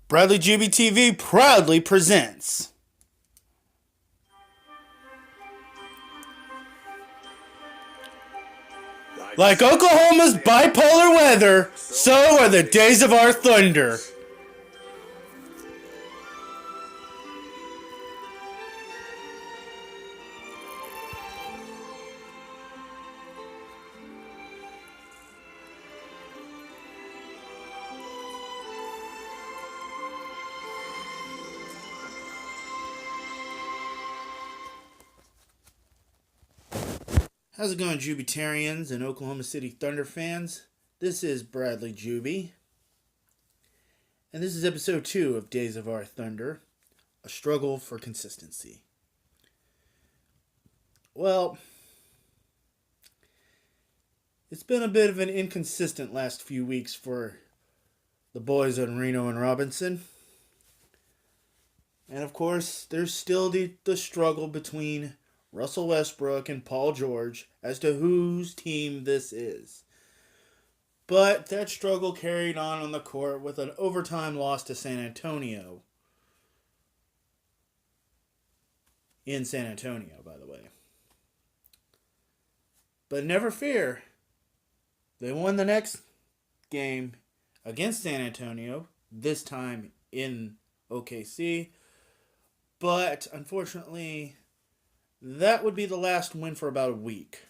Bradley GB TV proudly presents. Like Oklahoma's bipolar weather, so are the days of our thunder. How's it going, Jubitarians and Oklahoma City Thunder fans? This is Bradley Juby, and this is episode 2 of Days of Our Thunder, a struggle for consistency. Well, it's been a bit of an inconsistent last few weeks for the boys on Reno and Robinson. And of course, there's still the struggle between Russell Westbrook and Paul George as to whose team this is. But that struggle carried on the court with an overtime loss to San Antonio. In San Antonio, by the way. But never fear. They won the next game against San Antonio, this time in OKC. But unfortunately, that would be the last win for about a week,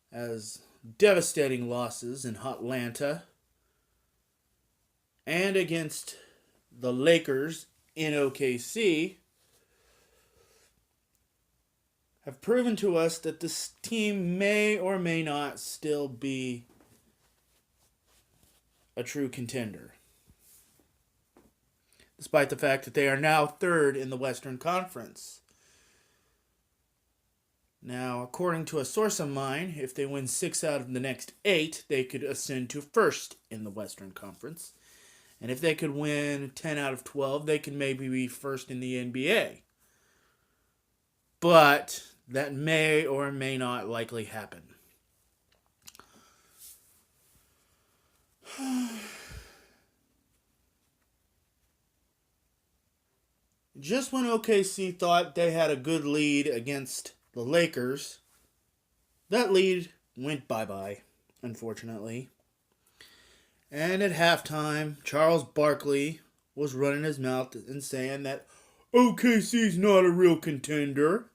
as devastating losses in Atlanta and against the Lakers in OKC have proven to us that this team may or may not still be a true contender, despite the fact that they are now third in the Western Conference. Now, according to a source of mine, if they win 6 out of the next 8, they could ascend to first in the Western Conference. And if they could win 10 out of 12, they could maybe be first in the NBA. But that may or may not likely happen. Just when OKC thought they had a good lead against the Lakers, that lead went bye-bye, unfortunately. And at halftime, Charles Barkley was running his mouth and saying that OKC's not a real contender.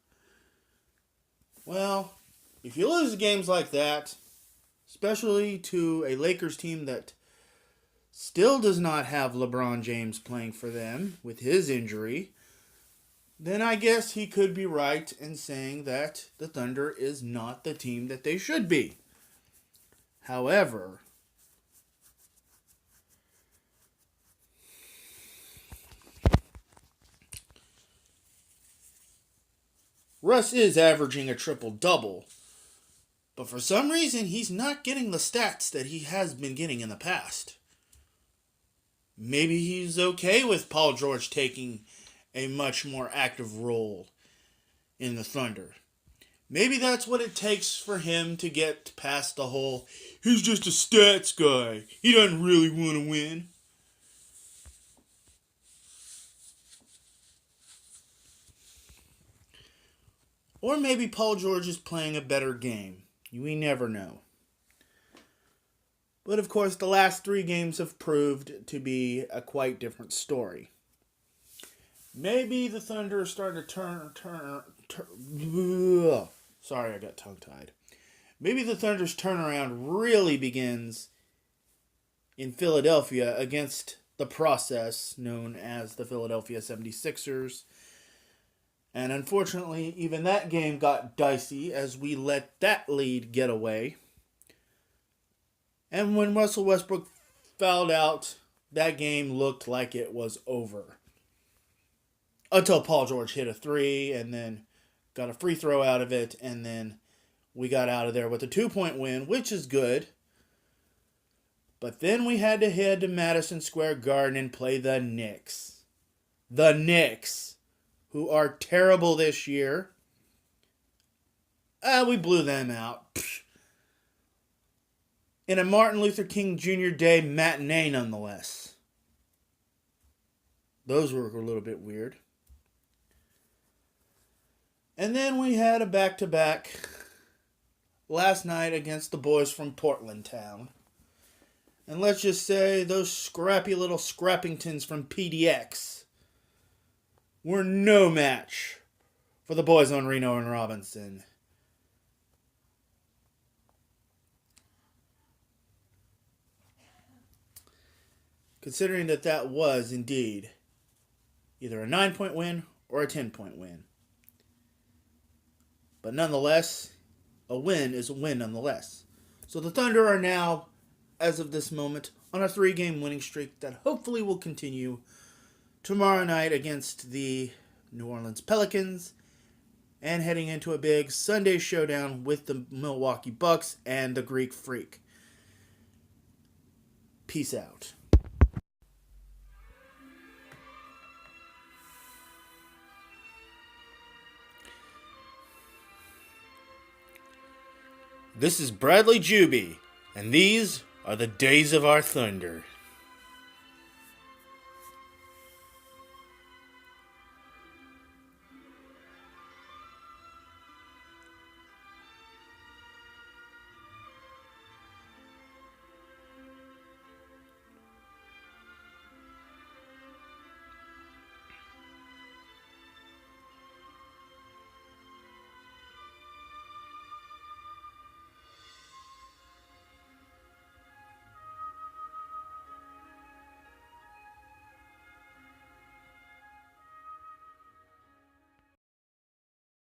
Well, if you lose games like that, especially to a Lakers team that still does not have LeBron James playing for them with his injury, then I guess he could be right in saying that the Thunder is not the team that they should be. However, Russ is averaging a triple-double, but for some reason he's not getting the stats that he has been getting in the past. Maybe he's okay with Paul George taking a much more active role in the Thunder. Maybe that's what it takes for him to get past the whole, he's just a stats guy, he doesn't really want to win. Or maybe Paul George is playing a better game. We never know. But of course, the last 3 games have proved to be a quite different story. Maybe the Thunder are starting to sorry, I got tongue-tied. Maybe the Thunder's turnaround really begins in Philadelphia against the process known as the Philadelphia 76ers. And unfortunately, even that game got dicey as we let that lead get away. And when Russell Westbrook fouled out, that game looked like it was over. Until Paul George hit a 3 and then got a free throw out of it. And then we got out of there with a 2-point win, which is good. But then we had to head to Madison Square Garden and play the Knicks. The Knicks, who are terrible this year. We blew them out. In a Martin Luther King Jr. Day matinee, nonetheless. Those were a little bit weird. And then we had a back-to-back last night against the boys from Portland town. And let's just say those scrappy little Scrappingtons from PDX were no match for the boys on Reno and Robinson. Considering that was indeed either a 9-point win or a 10-point win. But nonetheless, a win is a win nonetheless. So the Thunder are now, as of this moment, on a 3-game winning streak that hopefully will continue tomorrow night against the New Orleans Pelicans and heading into a big Sunday showdown with the Milwaukee Bucks and the Greek Freak. Peace out. This is Bradley Juby, and these are the days of our Thunder.